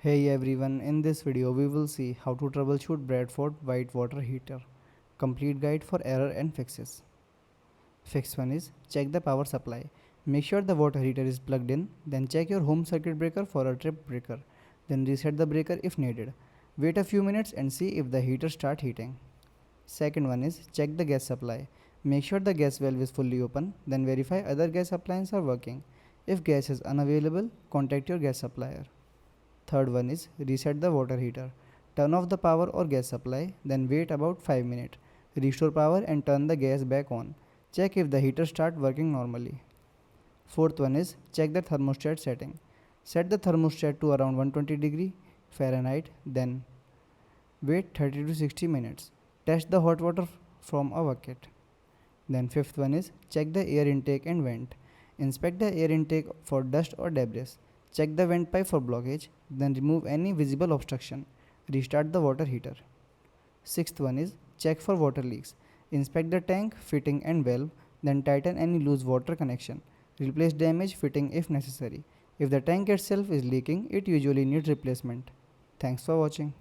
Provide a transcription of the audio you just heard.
Hey everyone, in this video we will see how to troubleshoot Bradford white water heater. Complete guide for error and fixes. Fix 1 is check the power supply. Make sure the water heater is plugged in, then check your home circuit breaker for a trip breaker. Then reset the breaker if needed. Wait a few minutes and see if the heater start heating. Second one is check the gas supply. Make sure the gas valve is fully open, then verify other gas appliances are working. If gas is unavailable, contact your gas supplier. Third one is reset the water heater. Turn off the power or gas supply, then wait about 5 minutes. Restore power and turn the gas back on. Check if the heater start working normally. Fourth one is check the thermostat setting. Set the thermostat to around 120 degree Fahrenheit, then wait 30 to 60 minutes. Test the hot water from a bucket. Then fifth one is check the air intake and vent. Inspect the air intake for dust or debris. Check the vent pipe for blockage, then remove any visible obstruction. Restart the water heater. Sixth one is check for water leaks. Inspect the tank, fitting and valve, then tighten any loose water connection. Replace damaged fitting if necessary. If the tank itself is leaking, it usually needs replacement. Thanks for watching.